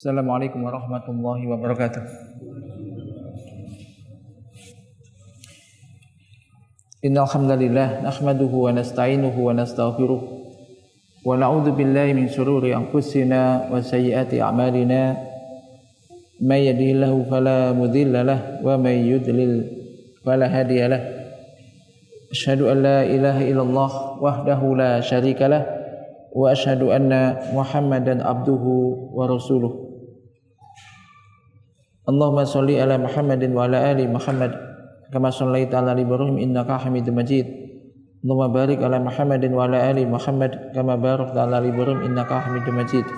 Assalamualaikum warahmatullahi wabarakatuh. Innal hamdalillah nahmaduhu wa nasta'inuhu wa nastaghfiruh wa na'udzu billahi min shururi anfusina wa sayyiati a'malina may yahdihillahu fala mudilla lahu wa may yudlil fala hadiya lahu. Asyhadu an la ilaha illallah wahdahu la syarika lahu wa asyhadu anna Muhammadan abduhu wa rasuluh. Allahumma sholli ala Muhammadin wa ala ali Muhammad kama shallaita ala Ibrahim innaka Hamidum Majid. Allahumma barik ala Muhammadin wa ala ali Muhammad kama barakta ala Ibrahim innaka Hamidum Majid.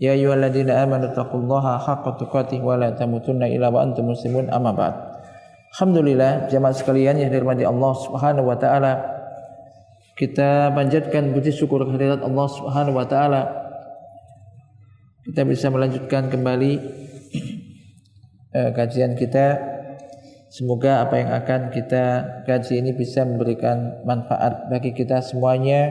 Ya ayyuhalladzina amanu taqullaha haqqa tuqatih wa la tamutunna illa wa antum muslimun, amma ba'd. Alhamdulillah, jamaah sekalian yang dirahmati Allah Subhanahu wa taala, kita panjatkan puji syukur kehadirat Allah Subhanahu wa taala. Kita bisa melanjutkan kembali kajian kita. Semoga apa yang akan kita kaji ini bisa memberikan manfaat bagi kita semuanya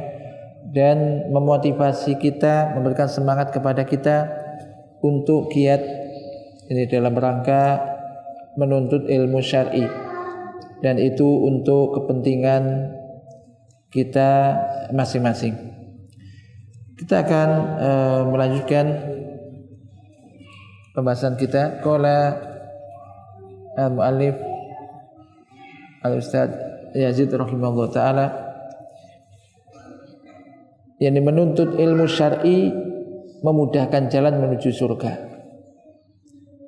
dan memotivasi kita, memberikan semangat kepada kita untuk giat ini dalam rangka menuntut ilmu syar'i, dan itu untuk kepentingan kita masing-masing. Kita akan melanjutkan pembahasan kita. Qala al-muallif al-ustaz Yazid rahimahullah ta'ala, yang menuntut ilmu syar'i memudahkan jalan menuju surga.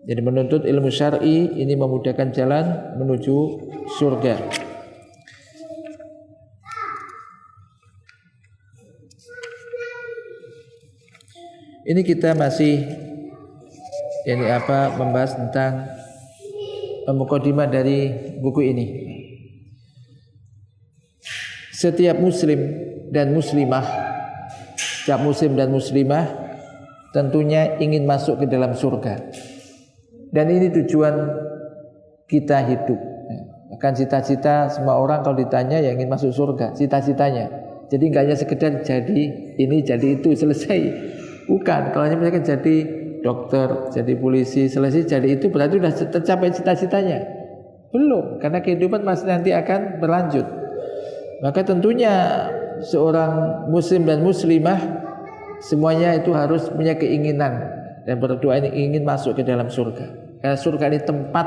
Jadi menuntut ilmu syar'i ini memudahkan jalan menuju surga. Ini kita masih membahas tentang mukadimah dari buku ini. Setiap muslim dan muslimah tentunya ingin masuk ke dalam surga, dan ini tujuan kita hidup. Bahkan cita-cita semua orang kalau ditanya yang ingin masuk surga, cita-citanya. Jadi enggak hanya sekedar jadi ini jadi itu selesai, bukan. Kalau hanya misalkan jadi dokter, jadi polisi, selesai jadi itu berarti sudah tercapai cita-citanya? Belum, karena kehidupan masih nanti akan berlanjut. Maka tentunya seorang muslim dan muslimah semuanya itu harus punya keinginan dan berdoa ini ingin masuk ke dalam surga. Karena surga ini tempat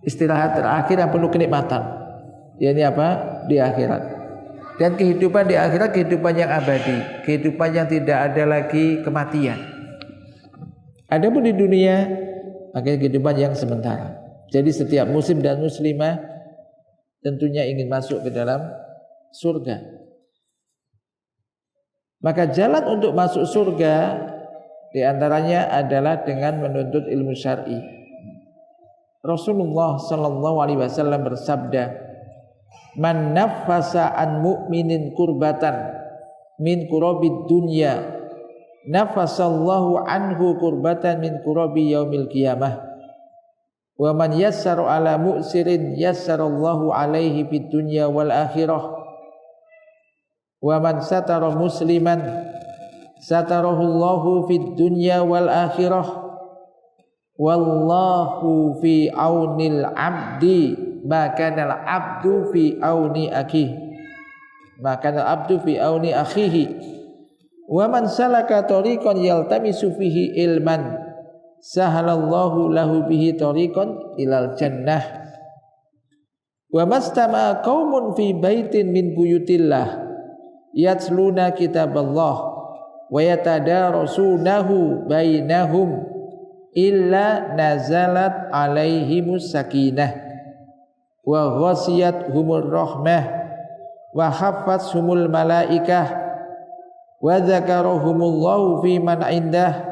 istirahat terakhir yang penuh kenikmatan. Ini di akhirat. Dan kehidupan di akhirat kehidupan yang abadi, kehidupan yang tidak ada lagi kematian. Adapun di dunia, maka kehidupan yang sementara. Jadi setiap muslim dan muslimah tentunya ingin masuk ke dalam surga. Maka jalan untuk masuk surga diantaranya adalah dengan menuntut ilmu syar'i. Rasulullah sallallahu alaihi wasallam bersabda, "Man naffasa an mu'minin kurbatan min kurabid dunya, nafasallahu anhu kurbatan min kurabi yaumil qiyamah. Wa man yassara ala mu'sirin yassarallahu alaihi fid dunya wal akhirah. Wa man satara musliman satarahullahu fid dunya wal akhirah. Wallahu fi aunil abdi maka al abdu fi auni akhihi maka al abdu fi auni akhihi. Wa man salaka tariqan yaltamisu fihi ilman sahalallahu lahu bihi tariqan ilal jannah. Wa mastama'a qaumun fi baitin min buyutillah yatluna kitaballah wa yatadarasunahu bainahum illa nazalat alaihimus sakinah wa ghasiyathumur rahmah wa haffathumul malaikah wa dzakarahumullahu fi man indah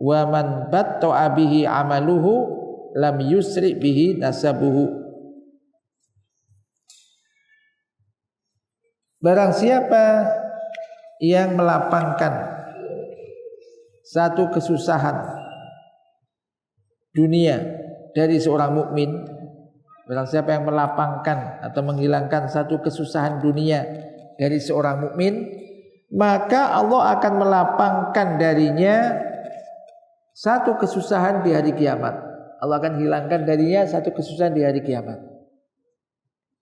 wa man batta'a bihi amaluhu lam yusri bihi nasabuhu. Barang siapa yang melapangkan satu kesusahan dunia dari seorang mukmin, barang siapa yang melapangkan atau menghilangkan satu kesusahan dunia dari seorang mukmin, maka Allah akan melapangkan darinya satu kesusahan di hari kiamat. Allah akan hilangkan darinya satu kesusahan di hari kiamat.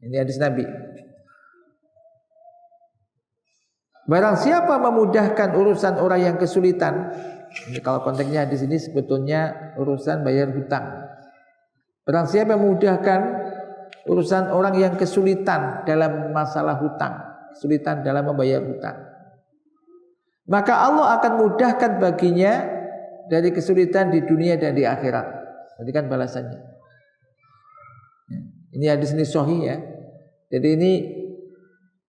Ini hadis Nabi. Barang siapa memudahkan urusan orang yang kesulitan, ini kalau konteksnya di sini sebetulnya urusan bayar hutang. Barang siapa memudahkan urusan orang yang kesulitan dalam masalah hutang, kesulitan dalam membayar hutang, maka Allah akan mudahkan baginya dari kesulitan di dunia dan di akhirat. Nanti kan balasannya. Ini hadis ini sahih ya. Jadi ini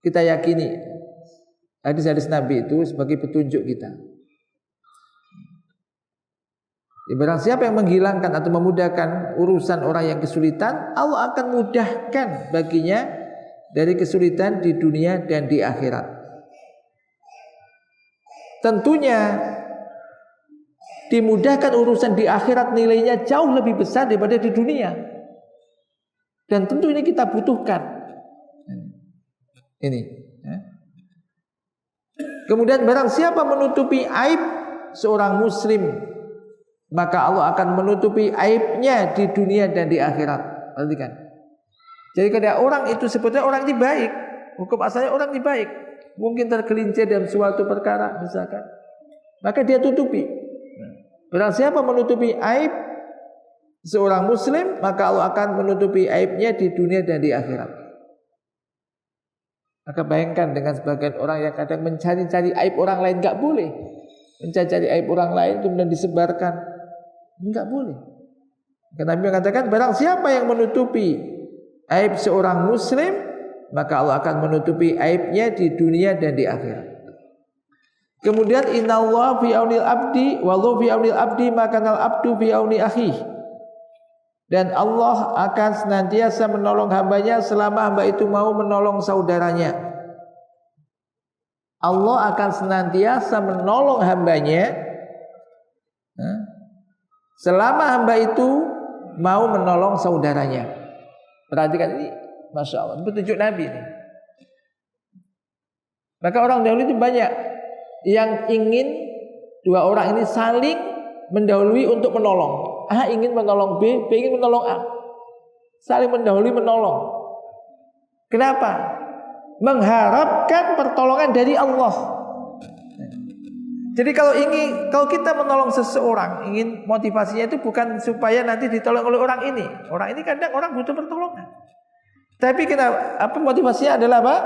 kita yakini hadis-hadis Nabi itu sebagai petunjuk kita. Barang siapa yang menghilangkan atau memudahkan urusan orang yang kesulitan, Allah akan mudahkan baginya dari kesulitan di dunia dan di akhirat. Tentunya dimudahkan urusan di akhirat nilainya jauh lebih besar daripada di dunia. Dan tentu ini kita butuhkan. Ini. Kemudian barang siapa menutupi aib seorang muslim, maka Allah akan menutupi aibnya di dunia dan di akhirat. Perhatikan. Jadi kalau orang itu sebetulnya orang ini baik, hukum asalnya orang ini baik, mungkin tergelincir dalam suatu perkara misalkan, maka dia tutupi. Barang siapa menutupi aib seorang muslim, maka Allah akan menutupi aibnya di dunia dan di akhirat. Maka bayangkan dengan sebagian orang yang kadang mencari-cari aib orang lain, enggak boleh. Mencari-cari aib orang lain kemudian disebarkan, enggak boleh. Karena Nabi mengatakan barang siapa yang menutupi aib seorang muslim, maka Allah akan menutupi aibnya di dunia dan di akhirat. Kemudian innallaha fi aunil abdi wallahu fi aunil abdi maka al abdu fi auni akhihi. Dan Allah akan senantiasa menolong hambanya selama hamba itu mau menolong saudaranya. Allah akan senantiasa menolong hambanya selama hamba itu mau menolong saudaranya. Perhatikan ini, Masya Allah, petunjuk Nabi ini. Maka orang dahulu itu banyak yang ingin dua orang ini saling mendahului untuk menolong. A ingin menolong B, B ingin menolong A. Saling mendahului menolong. Kenapa? Mengharapkan pertolongan dari Allah. Jadi kalau kita menolong seseorang, ingin motivasinya itu bukan supaya nanti ditolong oleh orang ini. Orang ini kadang orang butuh pertolongan. Tapi apa motivasinya adalah apa?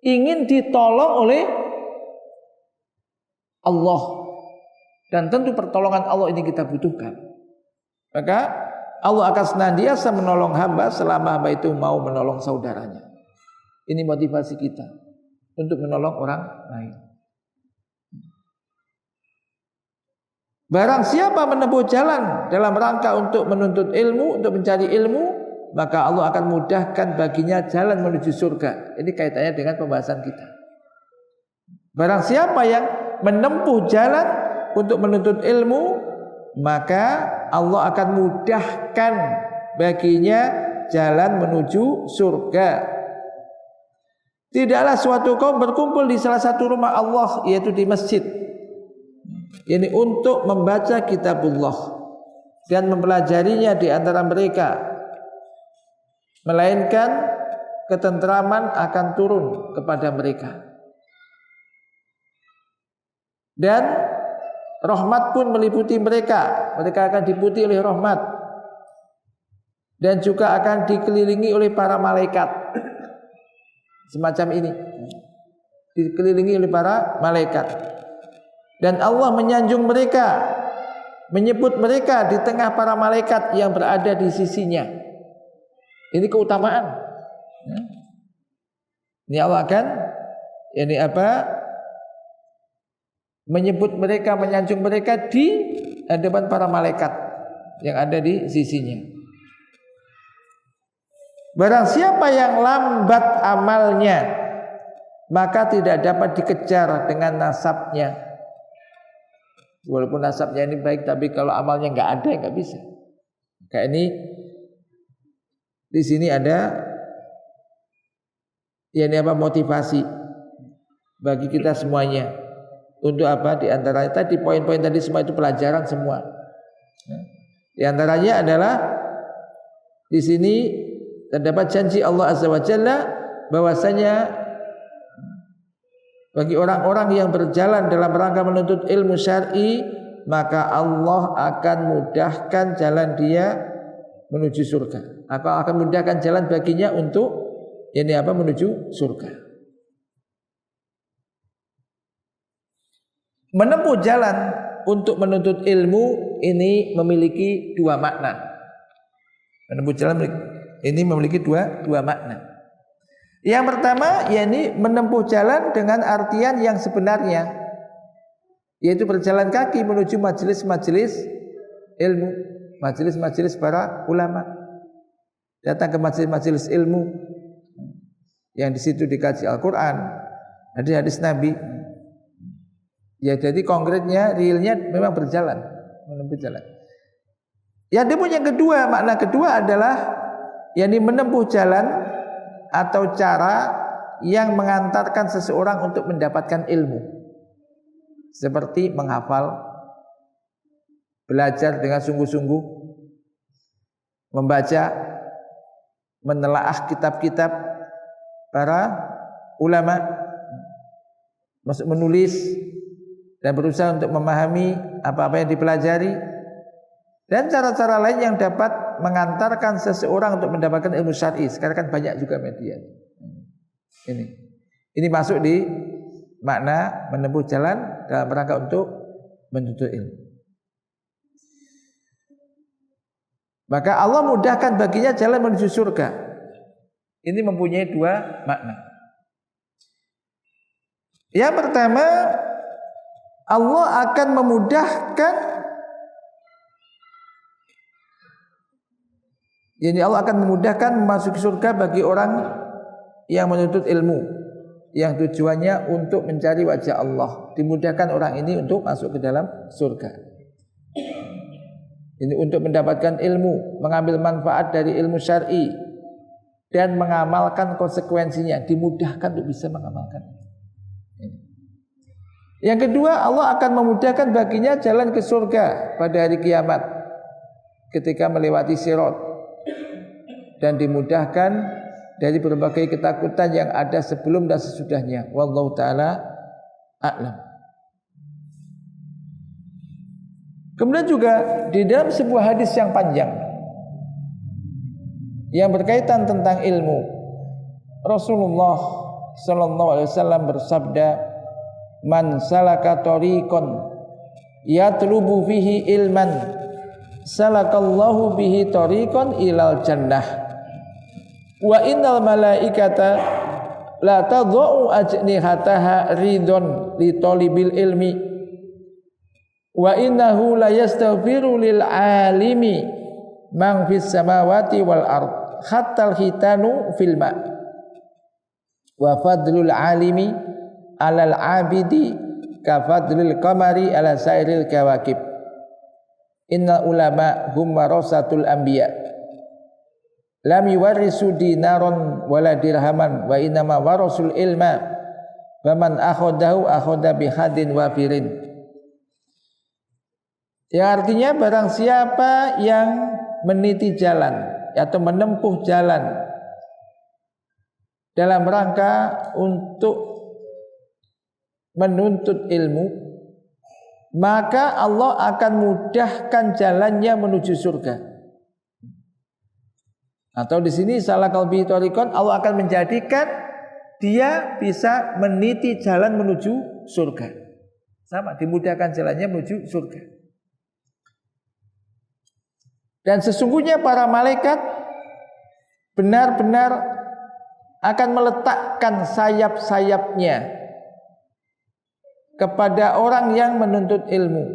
Ingin ditolong oleh Allah. Dan tentu pertolongan Allah ini kita butuhkan. Maka Allah akan senantiasa menolong hamba selama hamba itu mau menolong saudaranya. Ini motivasi kita untuk menolong orang lain. Barang siapa menempuh jalan dalam rangka untuk menuntut ilmu, untuk mencari ilmu, maka Allah akan mudahkan baginya jalan menuju surga. Ini kaitannya dengan pembahasan kita. Barang siapa yang menempuh jalan untuk menuntut ilmu, maka Allah akan mudahkan baginya jalan menuju surga. Tidaklah suatu kaum berkumpul di salah satu rumah Allah, yaitu di masjid, ini untuk membaca kitabullah dan mempelajarinya di antara mereka, melainkan ketentraman akan turun kepada mereka. Dan rahmat pun meliputi mereka. Mereka akan diputi oleh rahmat. Dan juga akan dikelilingi oleh para malaikat. Semacam ini. Dikelilingi oleh para malaikat. Dan Allah menyanjung mereka, menyebut mereka di tengah para malaikat yang berada di sisinya. Ini keutamaan. Ini Allah akan menyebut mereka, menyanjung mereka di hadapan para malaikat yang ada di sisinya. Barang siapa yang lambat amalnya, maka tidak dapat dikejar dengan nasabnya. Walaupun nasabnya ini baik, tapi kalau amalnya nggak ada, nggak bisa. Kayak ini di sini ada motivasi bagi kita semuanya. Untuk apa? Di antaranya tadi poin-poin tadi semua itu pelajaran semua. Di antaranya adalah di sini terdapat janji Allah Azza wa Jalla bahwasanya bagi orang-orang yang berjalan dalam rangka menuntut ilmu syar'i, maka Allah akan mudahkan jalan dia menuju surga. Akan mudahkan jalan baginya untuk menuju surga. Menempuh jalan untuk menuntut ilmu ini memiliki dua makna. Menempuh jalan ini memiliki dua makna. Yang pertama, yakni menempuh jalan dengan artian yang sebenarnya, yaitu berjalan kaki menuju majelis-majelis ilmu, majelis-majelis para ulama. Datang ke majelis-majelis ilmu yang di situ dikaji Al-Quran, hadis-hadis Nabi. Ya, jadi konkretnya, realnya memang berjalan, menempuh jalan. Yang kedua, makna kedua adalah yakni menempuh jalan atau cara yang mengantarkan seseorang untuk mendapatkan ilmu, seperti menghafal, belajar dengan sungguh-sungguh, membaca, menelaah kitab-kitab para ulama, masuk menulis dan berusaha untuk memahami apa-apa yang dipelajari, dan cara-cara lain yang dapat mengantarkan seseorang untuk mendapatkan ilmu syar'i. Sekarang kan banyak juga media. Ini masuk di makna menempuh jalan dalam rangka untuk menuntut ilmu. Maka Allah mudahkan baginya jalan menuju surga. Ini mempunyai dua makna. Yang pertama, Allah akan memudahkan, Allah akan memudahkan memasuki surga bagi orang yang menuntut ilmu, yang tujuannya untuk mencari wajah Allah. Dimudahkan orang ini untuk masuk ke dalam surga. Ini untuk mendapatkan ilmu, mengambil manfaat dari ilmu syar'i dan mengamalkan konsekuensinya. Dimudahkan untuk bisa mengamalkan. Yang kedua, Allah akan memudahkan baginya jalan ke surga pada hari kiamat ketika melewati sirat, dan dimudahkan dari berbagai ketakutan yang ada sebelum dan sesudahnya. Wallahu ta'ala a'lam. Kemudian juga di dalam sebuah hadis yang panjang yang berkaitan tentang ilmu, Rasulullah sallallahu alaihi wasallam bersabda, "Man salaka tariqan yatlubu fihi ilman, salakallahu bihi tariqan ilal jannah. Wa innal malaikata la tadau ajnihataha ridon li talibil ilmi. Wa innahu la yastaghfiru lil alimi man fis samawati wal ard hatta al hitanu fil ma. Wa fadlul alimi alal abidi ka fadlil qamari ala sairil kawakib. Inna ulama hum warasatul anbiya. Lam yuwarrisu dinaron wala dirhaman wa innama warasul ilma. Faman akhadahu akhadha bihadin wafirin." Yang artinya barang siapa yang meniti jalan atau menempuh jalan dalam rangka untuk menuntut ilmu, maka Allah akan mudahkan jalannya menuju surga. Atau di sini salakal bihi tariqan, Allah akan menjadikan dia bisa meniti jalan menuju surga. Sama, dimudahkan jalannya menuju surga. Dan sesungguhnya para malaikat benar-benar akan meletakkan sayap-sayapnya kepada orang yang menuntut ilmu,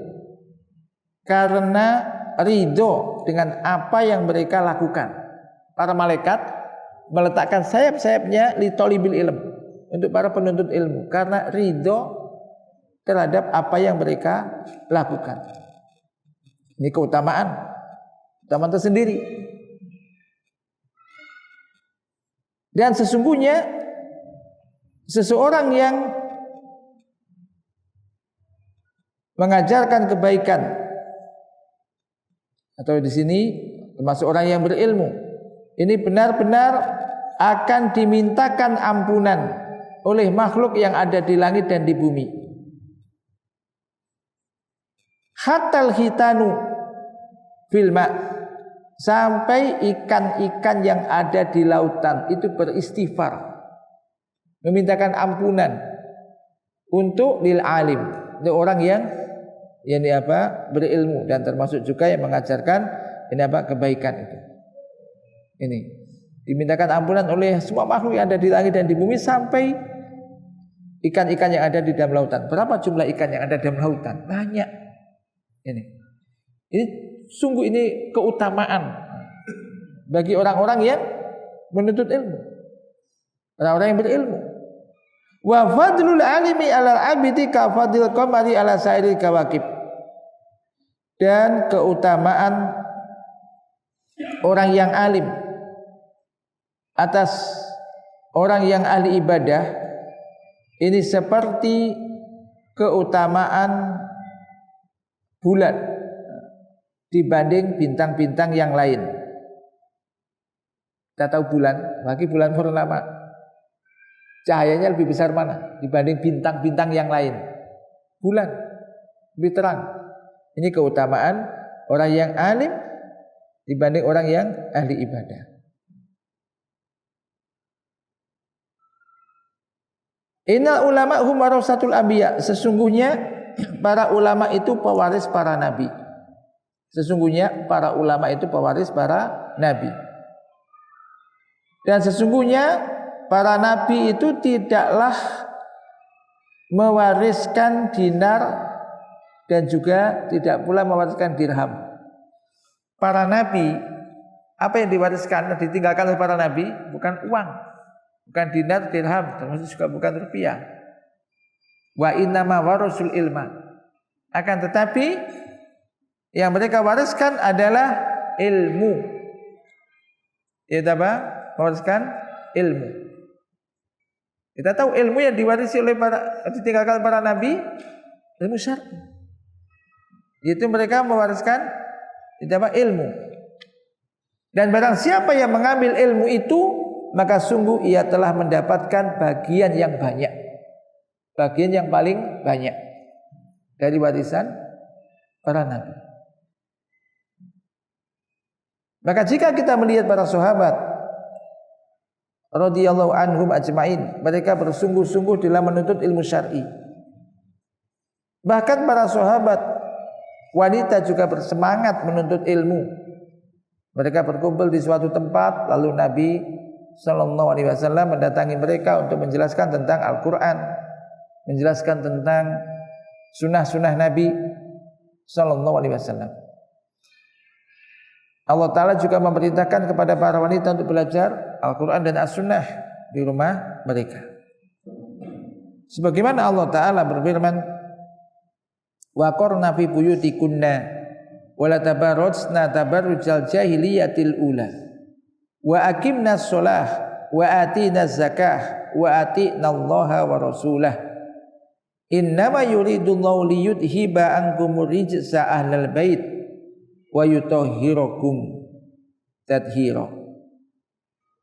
karena ridho dengan apa yang mereka lakukan. Para malaikat meletakkan sayap-sayapnya li talibil ilm, untuk para penuntut ilmu, karena ridho terhadap apa yang mereka lakukan. Ini keutamaan tersendiri. Dan sesungguhnya seseorang yang mengajarkan kebaikan, atau di sini termasuk orang yang berilmu, ini benar-benar akan dimintakan ampunan oleh makhluk yang ada di langit dan di bumi. Hatal hitanu filma, sampai ikan-ikan yang ada di lautan itu beristighfar, memintakan ampunan untuk lil alim, untuk orang yang berilmu, dan termasuk juga yang mengajarkan kebaikan itu. Ini dimintakan ampunan oleh semua makhluk yang ada di langit dan di bumi, sampai ikan-ikan yang ada di dalam lautan. Berapa jumlah ikan yang ada di dalam lautan? Banyak. Ini sungguh ini keutamaan bagi orang-orang yang menuntut ilmu, orang-orang yang berilmu. Wa fadlul alimi 'alal 'abidi ka fadlil qamari 'ala sairil kawakib. Dan keutamaan orang yang alim atas orang yang ahli ibadah ini seperti keutamaan bulan dibanding bintang-bintang yang lain. Kita tahu bulan, bagi bulan purnama, cahayanya lebih besar mana dibanding bintang-bintang yang lain? Bulan lebih terang. Ini keutamaan orang yang alim dibanding orang yang ahli ibadah. Innal ulama hum warasatul anbiya, sesungguhnya para ulama itu pewaris para nabi. Sesungguhnya para ulama itu pewaris para nabi. Dan sesungguhnya para nabi itu tidaklah mewariskan dinar dan juga tidak pula mewariskan dirham. Para nabi, apa yang diwariskan, ditinggalkan oleh para nabi bukan uang, bukan dinar, dirham, termasuk juga bukan rupiah. Wa innama warasul ilma. Akan tetapi yang mereka wariskan adalah ilmu. Itu apa? Mewariskan ilmu. Kita tahu ilmu yang diwarisi oleh ditinggalkan para nabi, ilmu syar'i. Itu mereka mewariskan ilmu. Dan barang siapa yang mengambil ilmu itu, maka sungguh ia telah mendapatkan bagian yang banyak, bagian yang paling banyak dari warisan para nabi. Maka jika kita melihat para sahabat radhiyallahu anhum ajmain, mereka bersungguh-sungguh dalam menuntut ilmu syar'i. Bahkan para sahabat wanita juga bersemangat menuntut ilmu. Mereka berkumpul di suatu tempat, lalu Nabi sallallahu alaihi wasallam mendatangi mereka untuk menjelaskan tentang Al-Qur'an, menjelaskan tentang sunnah-sunnah Nabi sallallahu alaihi wasallam. Allah Ta'ala juga memerintahkan kepada para wanita untuk belajar Al-Quran dan As-Sunnah di rumah mereka. Sebagaimana Allah Ta'ala berfirman, wa qarna fi buyutikunna wa la tabarrajna tabarrujal jahiliyatil ula wa aqimna shalah wa atina zakah wa atina Allaha wa rasulah innama yuridullahu liyudhiba ankumur rijsa ahlal bait wa yutahhirakum tadhira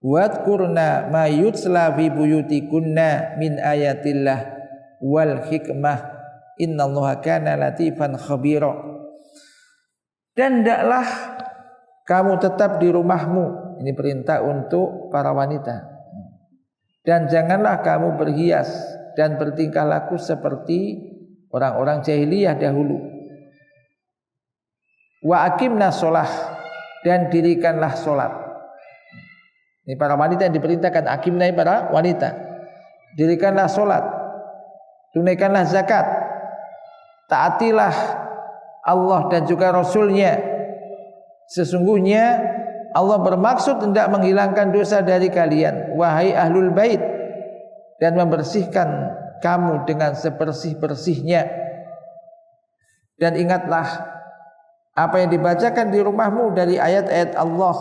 wadhkurna ma yutsla fi buyutikunna min ayatillah wal hikmah innallaha kana latifan khabira. Dan hendaklah kamu tetap di rumahmu, ini perintah untuk para wanita, dan janganlah kamu berhias dan bertingkah laku seperti orang-orang jahiliyah dahulu. Wa aqimna sholah, dan dirikanlah sholat. Ini para wanita yang diperintahkan, aqimna para wanita, dirikanlah sholat, tunaikanlah zakat, taatilah Allah dan juga Rasulnya. Sesungguhnya Allah bermaksud hendak menghilangkan dosa dari kalian, wahai ahlul bait, dan membersihkan kamu dengan sebersih-bersihnya. Dan ingatlah apa yang dibacakan di rumahmu dari ayat-ayat Allah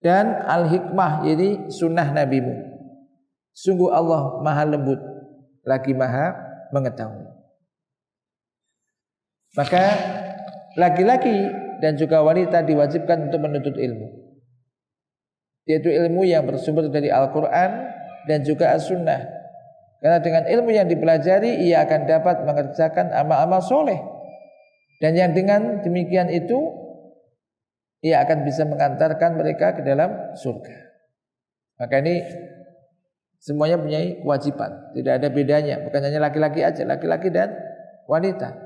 dan al-hikmah, jadi sunnah nabimu. Sungguh Allah maha lembut lagi maha mengetahui. Maka laki-laki dan juga wanita diwajibkan untuk menuntut ilmu, yaitu ilmu yang bersumber dari Al-Quran dan juga As-Sunnah. Karena dengan ilmu yang dipelajari ia akan dapat mengerjakan amal-amal soleh, dan yang dengan demikian itu ia akan bisa mengantarkan mereka ke dalam surga. Maka ini semuanya punya kewajiban, tidak ada bedanya, bukan hanya laki-laki aja, laki-laki dan wanita.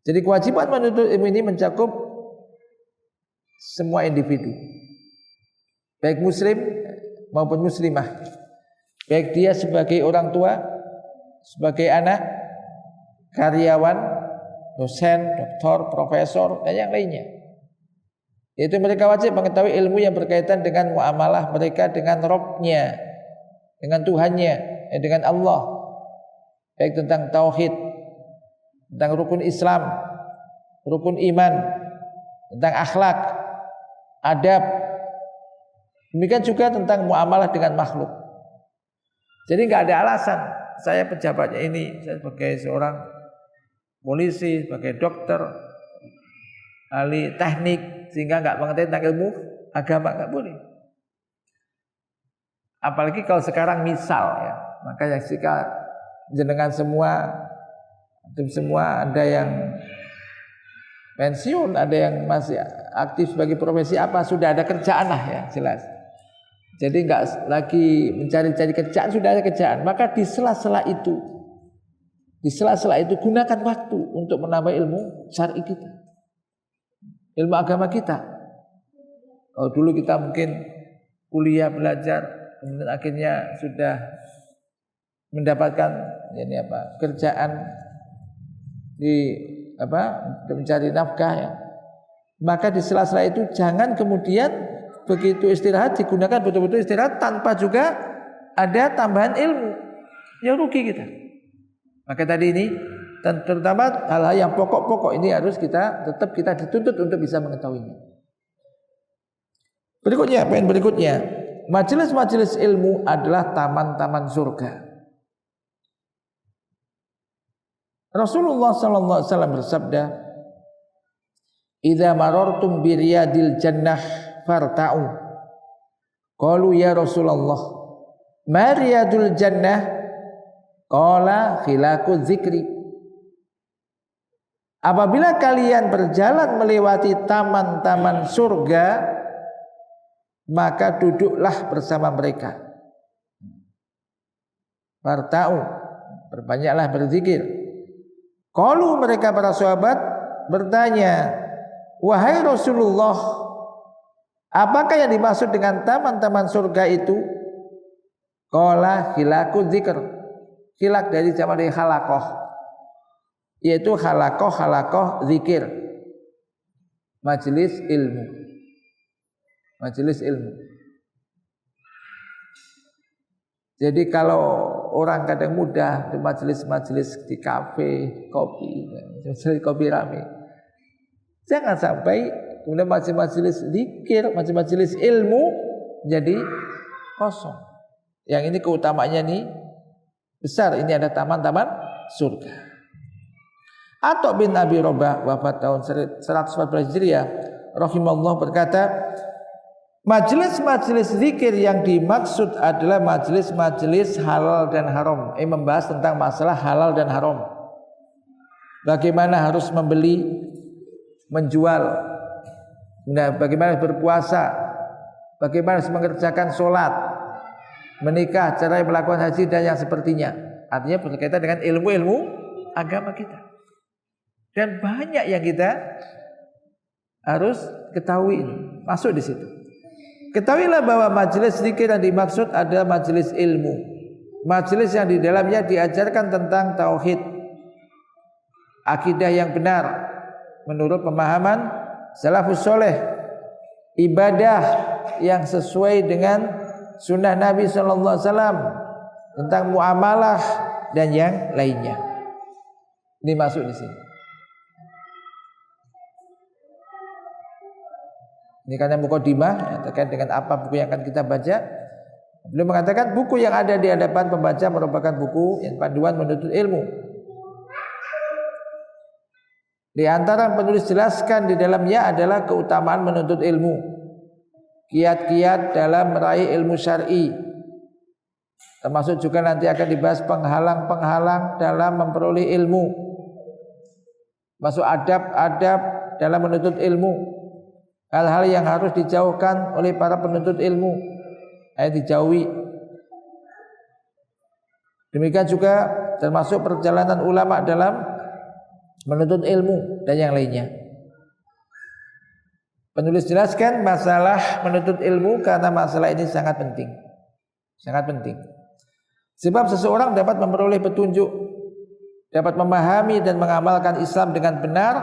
Jadi kewajiban menuntut ilmu ini mencakup semua individu, baik muslim maupun muslimah, baik dia sebagai orang tua, sebagai anak, karyawan, dosen, doktor, profesor, dan yang lainnya. Yaitu mereka wajib mengetahui ilmu yang berkaitan dengan muamalah mereka dengan Rabb-nya, dengan Tuhannya, dengan Allah, baik tentang tauhid, tentang rukun Islam, rukun iman, tentang akhlak, adab. Demikian juga tentang muamalah dengan makhluk. Jadi nggak ada alasan saya pejabatnya ini, saya sebagai seorang polisi, sebagai dokter, ahli teknik, sehingga nggak mengerti tentang ilmu agama, nggak boleh. Apalagi kalau sekarang misal ya, makanya jika jenengan semua ada yang pensiun, ada yang masih aktif sebagai profesi apa, sudah ada kerjaan lah ya, jelas. Jadi nggak lagi mencari-cari kerjaan, sudah ada kerjaan. Maka di sela-sela itu gunakan waktu untuk menambah ilmu syar'i kita, ilmu agama kita. Oh, dulu kita mungkin kuliah belajar, kemudian akhirnya sudah mendapatkan kerjaan untuk mencari nafkah ya. Maka di sela-sela itu jangan kemudian begitu istirahat digunakan betul-betul istirahat tanpa juga ada tambahan ilmu, ya rugi kita. Maka tadi ini terutama hal-hal yang pokok-pokok ini harus tetap kita dituntut untuk bisa mengetahuinya. Poin berikutnya, majelis-majelis ilmu adalah taman-taman surga. Rasulullah sallallahu alaihi wasallam bersabda, "Idza marartum bi riyadil jannah farta'u." Qalu ya Rasulullah, "Ma riyadul jannah?" Qala khilaqu dzikri. Apabila kalian berjalan melewati taman-taman surga, maka duduklah bersama mereka. Farta'u, berbanyaklah berzikir. Qalu, mereka para sahabat bertanya, "Wahai Rasulullah, apakah yang dimaksud dengan taman-taman surga itu?" Qala khilaqu dzikr. Khilaq dari jamak dari khalaqah, yaitu khalaqah zikir, majelis ilmu. Jadi kalau orang kadang mudah di majelis-majelis di kafe, kopi rame, jangan sampai kemudian majelis zikir, majelis ilmu jadi kosong. Yang ini keutamaannya nih besar, ini ada taman-taman surga. Atok bin Abi Robah wafat tahun 114 Hijriah rahimahullah berkata, majelis-majelis zikir yang dimaksud adalah majelis-majelis halal dan haram. Membahas tentang masalah halal dan haram. Bagaimana harus membeli, menjual, bagaimana berpuasa, bagaimana harus mengerjakan sholat, menikah, cara melakukan haji dan yang sepertinya. Artinya berkaitan dengan ilmu-ilmu agama kita. Dan banyak yang kita harus ketahui, masuk di situ. Ketahuilah bahwa majelis zikir yang dimaksud adalah majelis ilmu, majelis yang di dalamnya diajarkan tentang tauhid, akidah yang benar menurut pemahaman salafus soleh, ibadah yang sesuai dengan sunnah Nabi sallallahu alaihi wasallam, tentang muamalah dan yang lainnya. Ini masuk di sini. Ini karena mukadimah terkait dengan apa buku yang akan kita baca. Beliau mengatakan buku yang ada di hadapan pembaca merupakan buku yang panduan menuntut ilmu. Di antara yang penulis jelaskan di dalamnya adalah keutamaan menuntut ilmu, kiat-kiat dalam meraih ilmu syar'i, termasuk juga nanti akan dibahas penghalang-penghalang dalam memperoleh ilmu, masuk adab-adab dalam menuntut ilmu, hal-hal yang harus dijauhkan oleh para penuntut ilmu, dijauhi. Demikian juga termasuk perjalanan ulama dalam menuntut ilmu dan yang lainnya. Penulis jelaskan masalah menuntut ilmu karena masalah ini sangat penting. Sangat penting. Sebab seseorang dapat memperoleh petunjuk, dapat memahami dan mengamalkan Islam dengan benar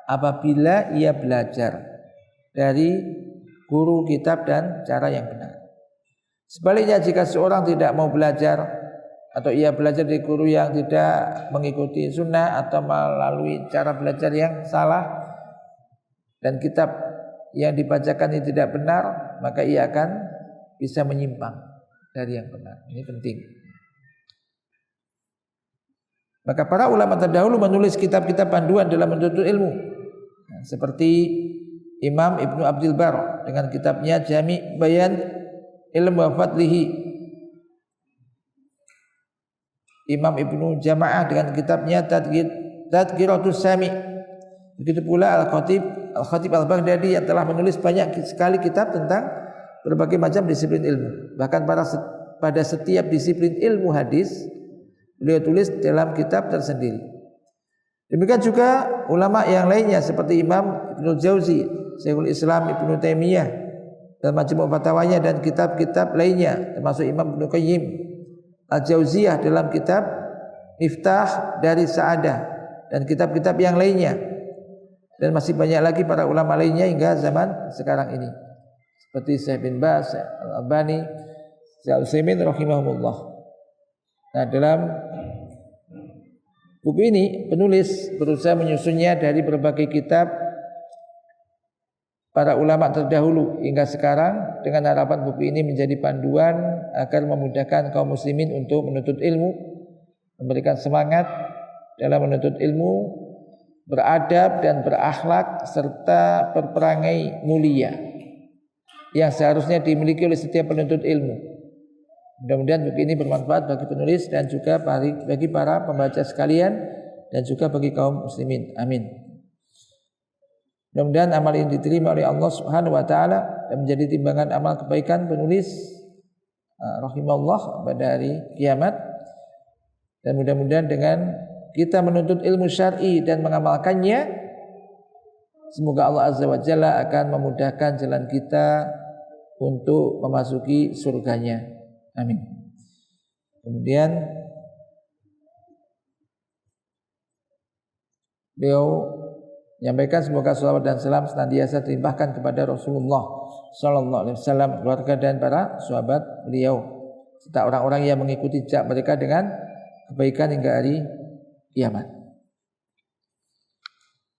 apabila ia belajar dari guru, kitab dan cara yang benar. Sebaliknya jika seorang tidak mau belajar atau ia belajar dari guru yang tidak mengikuti sunnah atau melalui cara belajar yang salah dan kitab yang dibacakan ini tidak benar, maka ia akan bisa menyimpang dari yang benar. Ini penting. Maka para ulama terdahulu menulis kitab-kitab panduan dalam menuntut ilmu, seperti Imam Ibnu Abdul Bar dengan kitabnya Jami' Bayan Ilm wa Fadlihi, Imam Ibnu Jama'ah dengan kitabnya Tadhkiratus Sami'. Begitu pula Al-Khatib Al-Baghdadi yang telah menulis banyak sekali kitab tentang berbagai macam disiplin ilmu. Bahkan pada setiap disiplin ilmu hadis beliau tulis dalam kitab tersendiri. Demikian juga ulama yang lainnya seperti Imam Ibnu Jauzi, Syekhul Islam Ibnu Taimiyah dan Majmu' Fatawanya dan kitab-kitab lainnya, termasuk Imam Ibnu Qayyim Al-Jauziyah dalam kitab Miftah dari Sa'adah dan kitab-kitab yang lainnya, dan masih banyak lagi para ulama lainnya hingga zaman sekarang ini seperti Syekh bin Baz, Al-Albani, Syekh Al-Utsaimin rahimahumullah. Nah, dalam buku ini penulis berusaha menyusunnya dari berbagai kitab para ulama terdahulu hingga sekarang dengan harapan buku ini menjadi panduan agar memudahkan kaum muslimin untuk menuntut ilmu, memberikan semangat dalam menuntut ilmu, beradab dan berakhlak serta berperangai mulia yang seharusnya dimiliki oleh setiap penuntut ilmu. Mudah-mudahan buku ini bermanfaat bagi penulis dan juga bagi para pembaca sekalian dan juga bagi kaum muslimin. Amin. Mudah-mudahan amal ini diterima oleh Allah Subhanahu wa taala dan menjadi timbangan amal kebaikan penulis rahimahullah pada hari kiamat. Dan mudah-mudahan dengan kita menuntut ilmu syar'i dan mengamalkannya, semoga Allah Azza wa Jalla akan memudahkan jalan kita untuk memasuki surganya. Amin. Kemudian beliau menyampaikan semoga salawat dan salam senantiasa dilimpahkan kepada Rasulullah sallallahu alaihi wasallam, keluarga dan para sahabat beliau serta orang-orang yang mengikuti jejak mereka dengan kebaikan hingga hari kiamat.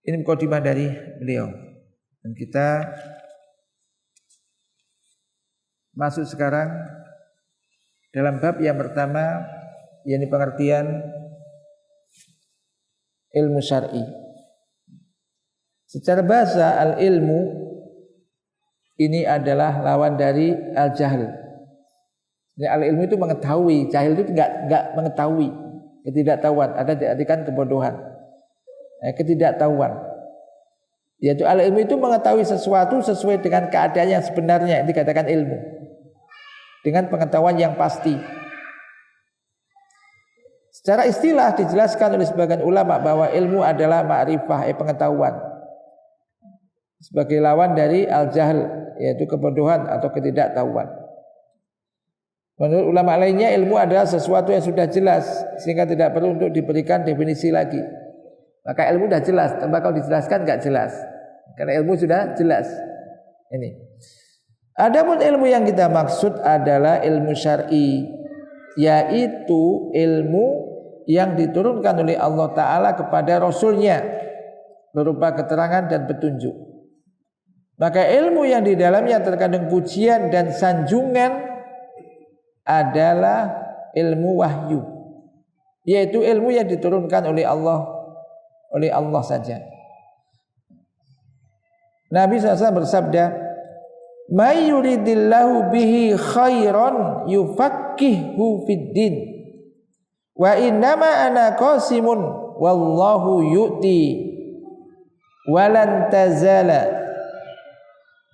Ini mukadimah dari beliau dan kita masuk sekarang dalam bab yang pertama, yakni pengertian ilmu syar'i. Secara bahasa al-ilmu ini adalah lawan dari al-jahl. Jadi al-ilmu itu mengetahui, jahil itu enggak mengetahui, ketidaktahuan, ada diartikan kebodohan. Ketidaktahuan. Yaitu al-ilmu itu mengetahui sesuatu sesuai dengan keadaan yang sebenarnya, dikatakan ilmu. Dengan pengetahuan yang pasti. Secara istilah dijelaskan oleh sebagian ulama bahwa ilmu adalah ma'rifah, pengetahuan, sebagai lawan dari al-jahl, yaitu kebodohan atau ketidaktahuan. Menurut ulama lainnya, ilmu adalah sesuatu yang sudah jelas sehingga tidak perlu untuk diberikan definisi lagi. Maka ilmu sudah jelas, tanpa kalau dijelaskan enggak jelas. Karena ilmu sudah jelas. Ini. Adapun ilmu yang kita maksud adalah ilmu syar'i, yaitu ilmu yang diturunkan oleh Allah Ta'ala kepada Rasulnya berupa keterangan dan petunjuk. Maka ilmu yang di dalamnya terkandung pujian dan sanjungan adalah ilmu wahyu, yaitu ilmu yang diturunkan oleh Allah saja. Nabi SAW bersabda, "May yuridillahu bihi khairan yufaqqihhu fid din. Wa innama ana qasimun wallahu yu'ti walan tazala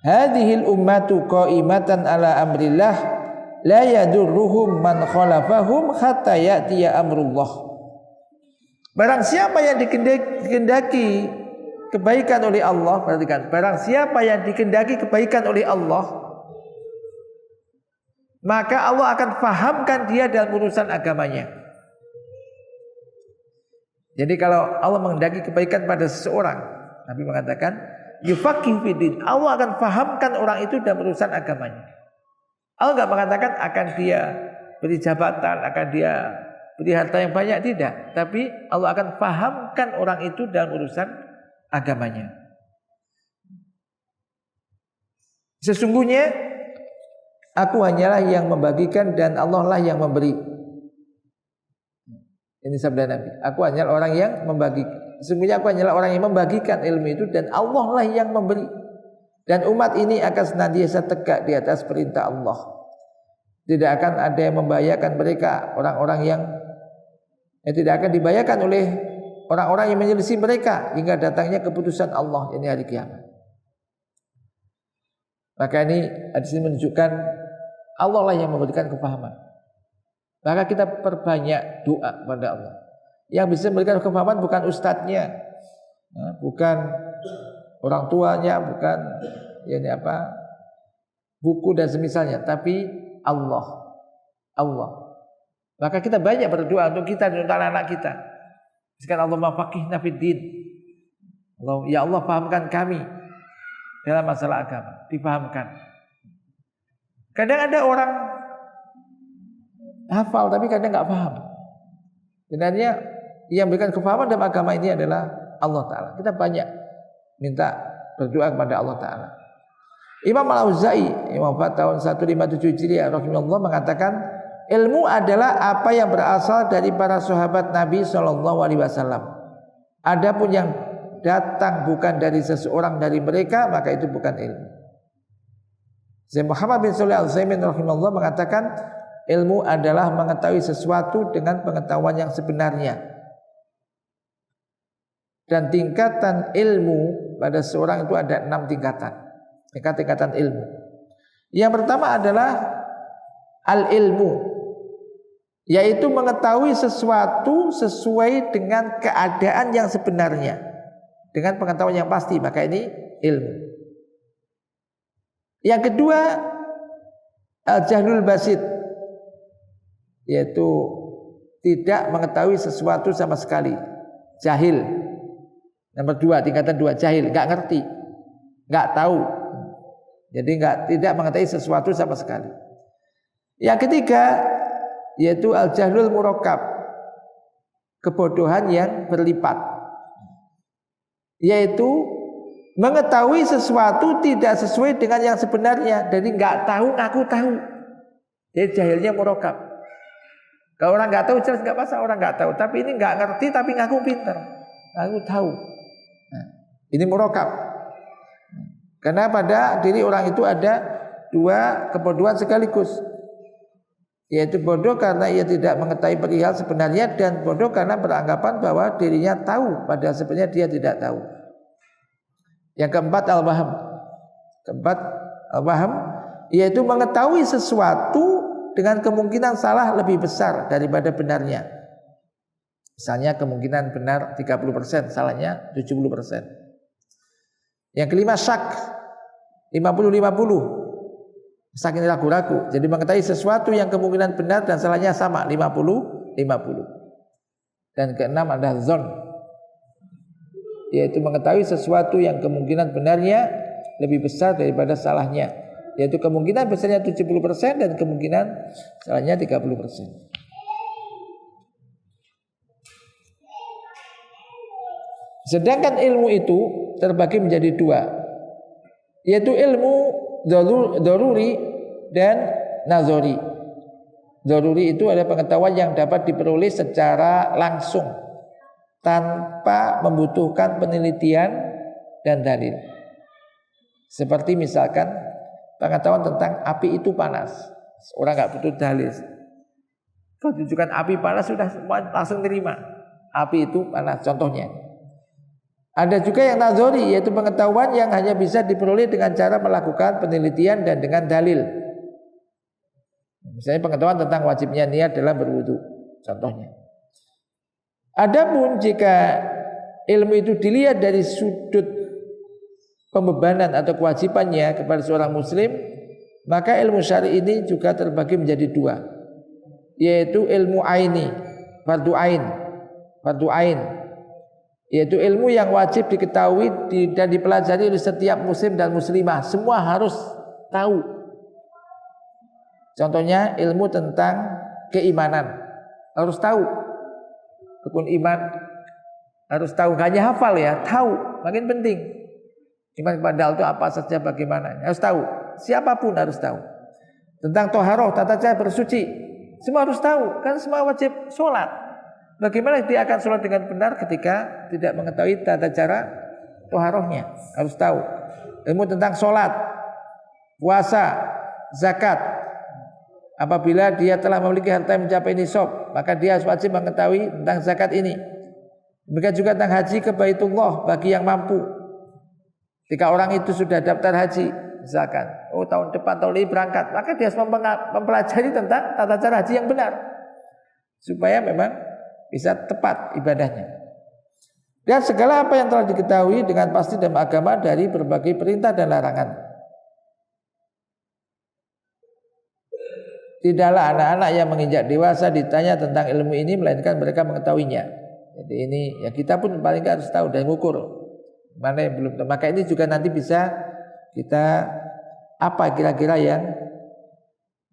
hadhil ummatu qa'imatan ala amrillah la yadurruhum man khalafahum hatta ya'tiya amrullah." Barang siapa yang dikehendaki kebaikan oleh Allah, perhatikan, barang siapa yang dikehendaki kebaikan oleh Allah, maka Allah akan fahamkan dia dalam urusan agamanya. Jadi kalau Allah menghendaki kebaikan pada seseorang, Nabi mengatakan yufaqihu fiddin, Allah akan fahamkan orang itu dalam urusan agamanya. Allah enggak mengatakan akan dia beri jabatan, akan dia beri harta yang banyak, tidak, tapi Allah akan fahamkan orang itu dalam urusan agamanya. Sesungguhnya aku hanyalah yang membagikan dan Allah lah yang memberi. Ini sabda Nabi. Aku hanyalah orang yang membagi. Sesungguhnya aku hanyalah orang yang membagikan ilmu itu dan Allah lah yang memberi. Dan umat ini akan senantiasa tegak di atas perintah Allah. Tidak akan ada yang membahayakan mereka, orang-orang yang tidak akan dibahayakan oleh orang-orang yang menyelisih mereka hingga datangnya keputusan Allah, ini hari kiamat. Maka ini hadis ini menunjukkan Allah lah yang memberikan kefahaman. Maka kita perbanyak doa kepada Allah. Yang bisa memberikan kefahaman bukan ustadznya, bukan orang tuanya, bukan buku dan semisalnya, tapi Allah. Maka kita banyak berdoa untuk kita dan untuk anak-anak kita. Sekarang Allahumma faqihna fid din. Ya Allah, fahamkan kami dalam masalah agama, difahamkan. Kadang ada orang hafal tapi kadang enggak paham. Sebenarnya yang memberikan kefahaman dalam agama ini adalah Allah Ta'ala. Kita banyak minta berdoa kepada Allah Ta'ala. Imam Al-Auza'i, Imam wafat tahun 157 Hijriah rahimahullah, mengatakan ilmu adalah apa yang berasal dari para sahabat Nabi SAW. Adapun yang datang bukan dari seseorang dari mereka, maka itu bukan ilmu. Syekh Muhammad bin Shalih Al-Utsaimin rahimahullah mengatakan ilmu adalah mengetahui sesuatu dengan pengetahuan yang sebenarnya. Dan tingkatan ilmu pada seorang itu ada 6 tingkatan. Tingkatan ilmu. Yang pertama adalah al-ilmu, yaitu mengetahui sesuatu sesuai dengan keadaan yang sebenarnya, dengan pengetahuan yang pasti, maka ini ilmu. Yang kedua al-jahlul basit, yaitu tidak mengetahui sesuatu sama sekali, jahil. Nomor 2, tingkatan 2, jahil, enggak ngerti, enggak tahu. Jadi tidak mengetahui sesuatu sama sekali. Yang ketiga yaitu al-jahlul murakkab, kebodohan yang berlipat, yaitu mengetahui sesuatu tidak sesuai dengan yang sebenarnya. Jadi enggak tahu ngaku tahu. Jadi jahilnya murakkab. Kalau orang enggak tahu jelas enggak masalah, orang enggak tahu, tapi ini enggak ngerti tapi ngaku pintar, ngaku tahu. Nah, ini murakkab. Karena pada diri orang itu ada 2 kebodohan sekaligus, yaitu bodoh karena ia tidak mengetahui perihal sebenarnya, dan bodoh karena beranggapan bahwa dirinya tahu padahal sebenarnya dia tidak tahu. Yang keempat al-waham. Al-waham yaitu mengetahui sesuatu dengan kemungkinan salah lebih besar daripada benarnya. Misalnya kemungkinan benar 30%, salahnya 70%. Yang kelima syak, 50-50. Syak ini ragu-ragu. Jadi mengetahui sesuatu yang kemungkinan benar dan salahnya sama, 50-50. Dan keenam adalah zon, yaitu mengetahui sesuatu yang kemungkinan benarnya lebih besar daripada salahnya, yaitu kemungkinan besarnya 70% dan kemungkinan salahnya 30%. Sedangkan ilmu itu terbagi menjadi 2, yaitu ilmu daruri dan nazori. Daruri itu adalah pengetahuan yang dapat diperoleh secara langsung tanpa membutuhkan penelitian dan dalil. Seperti misalkan pengetahuan tentang api itu panas. Orang nggak butuh dalil. Kalau tunjukkan api panas sudah semua langsung terima. Api itu panas contohnya. Ada juga yang nazari, yaitu pengetahuan yang hanya bisa diperoleh dengan cara melakukan penelitian dan dengan dalil. Misalnya pengetahuan tentang wajibnya niat dalam berwudu, contohnya. Adapun jika ilmu itu dilihat dari sudut pembebanan atau kewajibannya kepada seorang muslim, maka ilmu syar'i ini juga terbagi menjadi dua, yaitu ilmu aini, fardu ain, yaitu ilmu yang wajib diketahui dan dipelajari oleh setiap muslim dan muslimah. Semua harus tahu. Contohnya ilmu tentang keimanan, harus tahu. Rukun iman harus tahu, gak hanya hafal ya, tahu, makin penting. Iman kepada Allah itu apa saja, bagaimana, harus tahu. Siapapun harus tahu. Tentang toharoh, tata cara bersuci, semua harus tahu. Kan semua wajib sholat. Bagaimana dia akan sholat dengan benar ketika tidak mengetahui tata cara toharohnya? Harus tahu. Ilmu tentang sholat, puasa, zakat. Apabila dia telah memiliki harta yang mencapai nisab, maka dia harus wajib mengetahui tentang zakat ini. Demikian juga tentang haji ke Baitullah bagi yang mampu. Ketika orang itu sudah daftar haji, misalkan, tahun depan tahun ini berangkat, maka dia harus mempelajari tentang tata cara haji yang benar, supaya memang bisa tepat ibadahnya. Dan segala apa yang telah diketahui dengan pasti dalam agama dari berbagai perintah dan larangan. Tidaklah anak-anak yang menginjak dewasa ditanya tentang ilmu ini, melainkan mereka mengetahuinya. Jadi ini ya kita pun paling harus tahu dan mengukur mana yang belum tahu. Maka ini juga nanti bisa kita apa kira-kira yang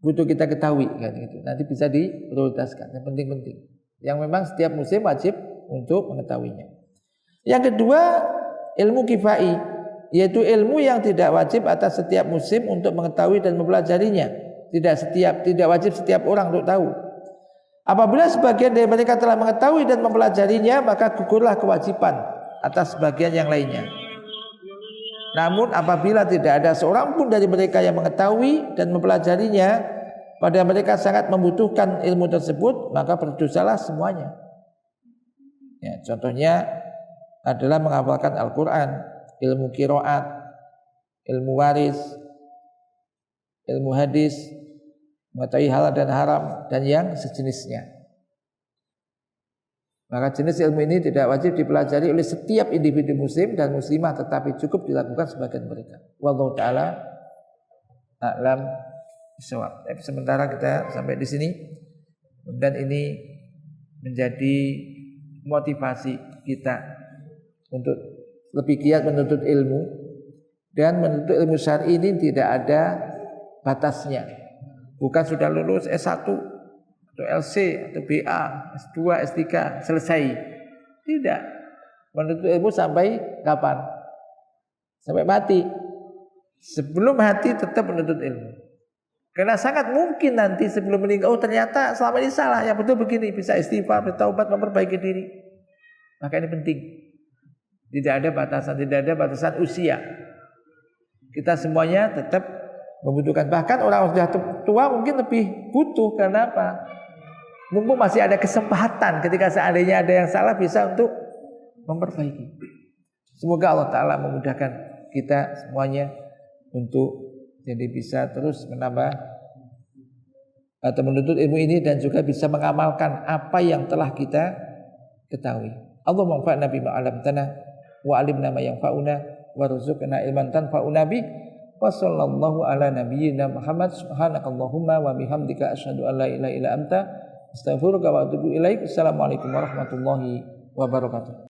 butuh kita ketahui kan gitu. Nanti bisa diprioritaskan yang penting-penting, yang memang setiap muslim wajib untuk mengetahuinya. Yang kedua, ilmu kifai, yaitu ilmu yang tidak wajib atas setiap muslim untuk mengetahui dan mempelajarinya. Tidak wajib setiap orang untuk tahu. Apabila sebagian dari mereka telah mengetahui dan mempelajarinya, maka gugurlah kewajiban atas sebagian yang lainnya. Namun apabila tidak ada seorang pun dari mereka yang mengetahui dan mempelajarinya, padahal mereka sangat membutuhkan ilmu tersebut, maka berdosalah semuanya. Ya, contohnya adalah menghafalkan Al-Quran, ilmu qiraat, ilmu waris, ilmu hadis, mengetahui halal dan haram, dan yang sejenisnya. Maka jenis ilmu ini tidak wajib dipelajari oleh setiap individu muslim dan muslimah, tetapi cukup dilakukan sebagian mereka. Wallahu ta'ala a'lam bishawab. Sementara kita sampai di sini, dan ini menjadi motivasi kita untuk lebih giat menuntut ilmu. Dan menuntut ilmu syar'i ini tidak ada batasnya. Bukan sudah lulus S1 atau LC atau BA, S2, S3 selesai. Tidak. Menuntut ilmu sampai kapan? Sampai mati. Sebelum mati tetap menuntut ilmu. Karena sangat mungkin nanti sebelum meninggal, ternyata selama ini salah, yang betul begini, bisa istighfar, bertaubat, memperbaiki diri. Maka ini penting. Tidak ada batasan usia. Kita semuanya tetap membutuhkan. Bahkan orang sudah tua mungkin lebih butuh. Karena apa? Mumpung masih ada kesempatan, ketika seandainya ada yang salah bisa untuk memperbaiki. Semoga Allah Ta'ala memudahkan kita semuanya untuk jadi bisa terus menambah atau menuntut ilmu ini, dan juga bisa mengamalkan apa yang telah kita ketahui. Allahumma anfa'na bima 'allamtana wa 'allimna ma yanfa'una warzuqna ilman tanfa'una bi. Wa sallallahu ala nabiyyina Muhammad. Subhanakallahumma wa bihamdika asyhadu an la ilaha illa anta astaghfiruka wa atubu ilaik. Assalamualaikum warahmatullahi wabarakatuh.